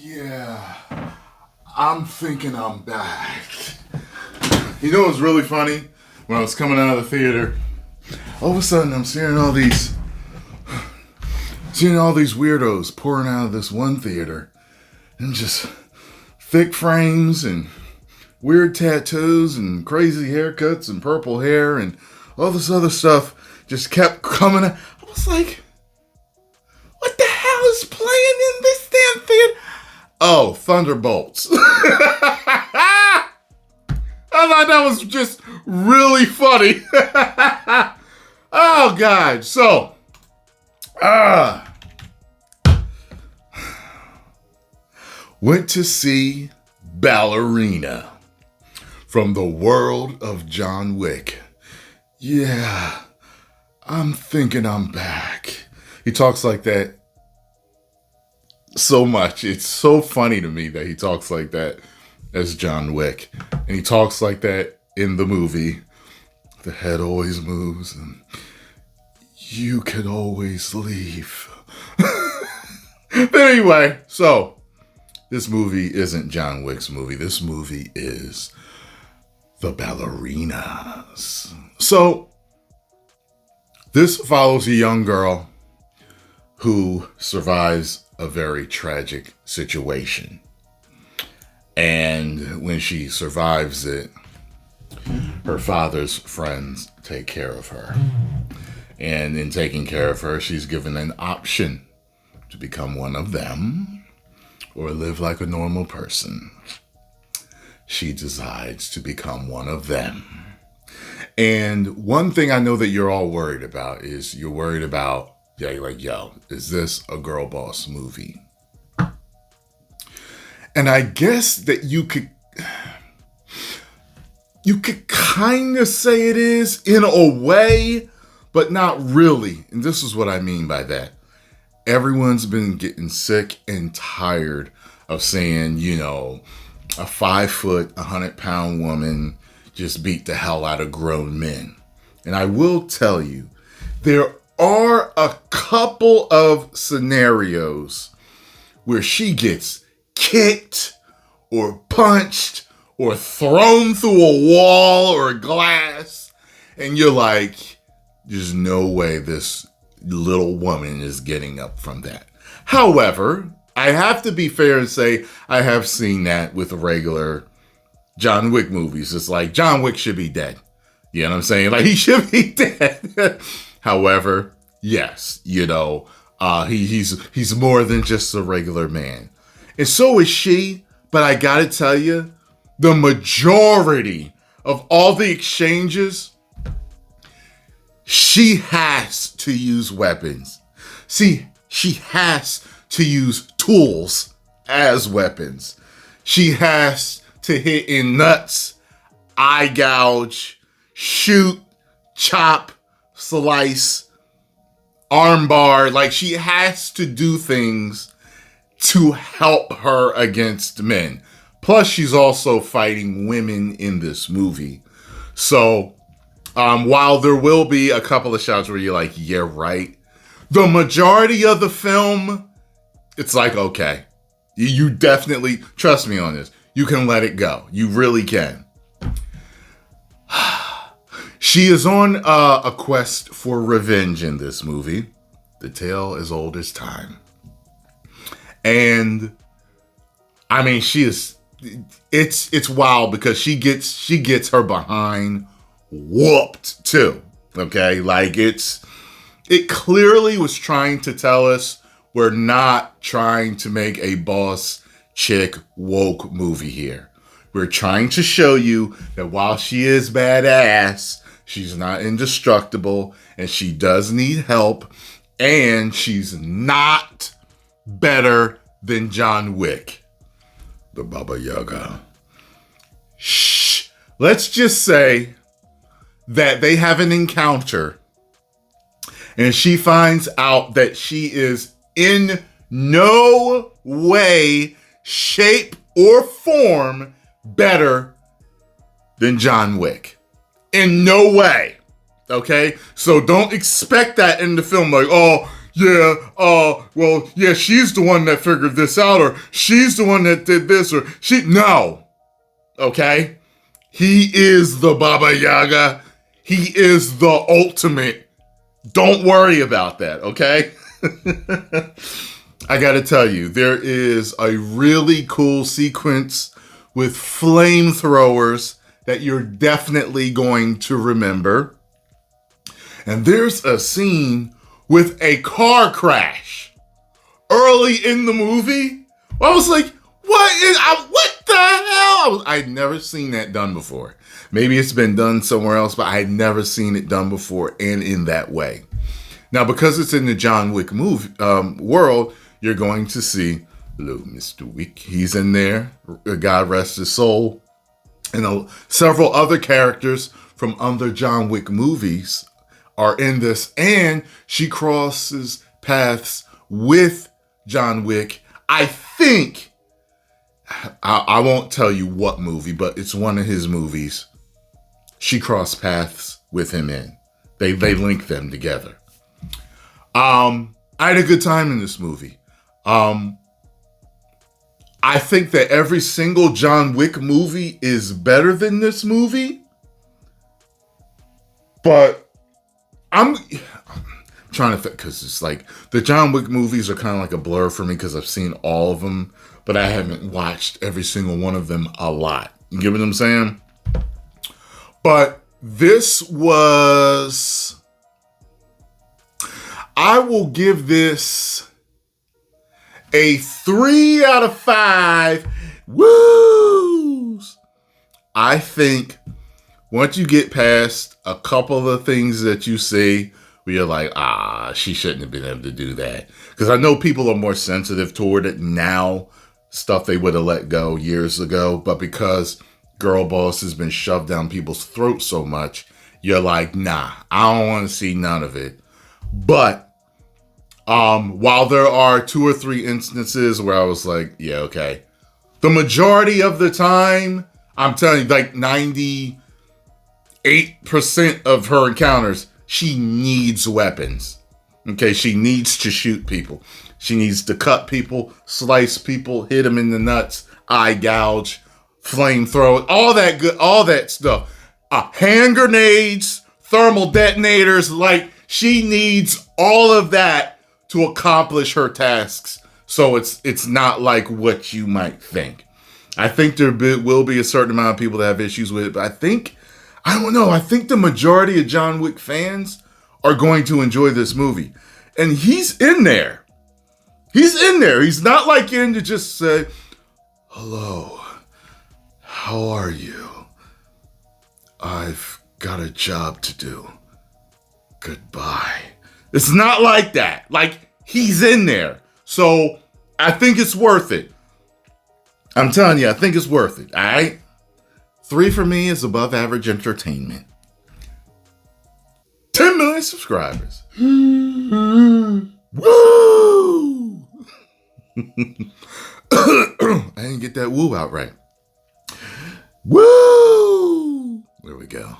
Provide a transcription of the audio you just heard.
Yeah, I'm thinking I'm back. You know what's really funny? When I was coming out of the theater, all of a sudden I'm seeing all these weirdos pouring out of this one theater, and just thick frames and weird tattoos and crazy haircuts and purple hair and all this other stuff just kept coming. I was like, what the hell is playing in this damn theater? Oh, Thunderbolts. I thought that was just really funny. Oh, God. So, went to see Ballerina from the world of John Wick. Yeah, I'm thinking I'm back. He talks like that so much. It's so funny to me that he talks like that as John Wick. And he talks like that in the movie. The head always moves and you could always leave. But anyway, so this movie isn't John Wick's movie. This movie is The Ballerinas. So this follows a young girl who survives a very tragic situation. And when she survives it, her father's friends take care of her. And in taking care of her, she's given an option to become one of them or live like a normal person. She decides to become one of them. And one thing I know that you're all worried about is you're worried about, yeah, you're like, yo, is this a girl boss movie? And I guess that you could kind of say it is in a way, but not really. And this is what I mean by that. Everyone's been getting sick and tired of saying, a 5', 100-pound woman just beat the hell out of grown men. And I will tell you, there are a couple of scenarios where she gets kicked or punched or thrown through a wall or a glass, and you're like, there's no way this little woman is getting up from that. However, I have to be fair and say I have seen that with regular John Wick movies. It's like John Wick should be dead. You know what I'm saying? Like, he should be dead. However, yes, he's more than just a regular man. And so is she, but I gotta tell you, the majority of all the exchanges, she has to use weapons. See, she has to use tools as weapons. She has to hit in nuts, eye gouge, shoot, chop, slice, armbar. Like, she has to do things to help her against men. Plus, she's also fighting women in this movie. So, while there will be a couple of shots where you're like, yeah, right, the majority of the film, it's like, okay, you definitely, trust me on this, you can let it go. You really can. She is on a quest for revenge in this movie. The tale as old as time. And I mean, it's wild because she gets her behind whooped too. Okay, like it clearly was trying to tell us we're not trying to make a boss chick woke movie here. We're trying to show you that while she is badass, she's not indestructible and she does need help, and she's not better than John Wick, the Baba Yaga. Shh. Let's just say that they have an encounter and she finds out that she is in no way, shape, or form better than John Wick. In no way. Okay? So don't expect that in the film, like, oh, yeah, well, yeah, she's the one that figured this out, or she's the one that did this, or no. Okay? He is the Baba Yaga. He is the ultimate. Don't worry about that, okay? I gotta tell you, there is a really cool sequence with flamethrowers that you're definitely going to remember. And there's a scene with a car crash early in the movie. I was like, what the hell? I'd never seen that done before. Maybe it's been done somewhere else, but I'd never seen it done before and in that way. Now, because it's in the John Wick movie world, you're going to see little Mr. Wick. He's in there. God rest his soul. And several other characters from other John Wick movies are in this. And she crosses paths with John Wick. I think, I won't tell you what movie, but it's one of his movies. She crossed paths with him in. They link them together. I had a good time in this movie. I think that every single John Wick movie is better than this movie. But I'm trying to think, because it's like the John Wick movies are kind of like a blur for me because I've seen all of them, but I haven't watched every single one of them a lot. You get what I'm saying? But this was... I will give this a 3 out of 5. Woos! I think once you get past a couple of the things that you see, where you're like, she shouldn't have been able to do that. Because I know people are more sensitive toward it now, stuff they would have let go years ago. But because Girl Boss has been shoved down people's throats so much, you're like, nah, I don't want to see none of it. But while there are 2 or 3 instances where I was like, yeah, okay. The majority of the time, I'm telling you, like 98% of her encounters, she needs weapons. Okay, she needs to shoot people. She needs to cut people, slice people, hit them in the nuts, eye gouge, flamethrower, all that stuff. Hand grenades, thermal detonators, like she needs all of that to accomplish her tasks. So it's not like what you might think. I think there will be a certain amount of people that have issues with it, but I don't know, I think the majority of John Wick fans are going to enjoy this movie. And he's in there. He's in there. He's not like in to just say, hello, how are you? I've got a job to do. Goodbye. It's not like that. Like, he's in there. So, I think it's worth it. I'm telling you, I think it's worth it. All right? 3 for me is above average entertainment. 10 million subscribers. Woo! I didn't get that woo out right. Woo! There we go.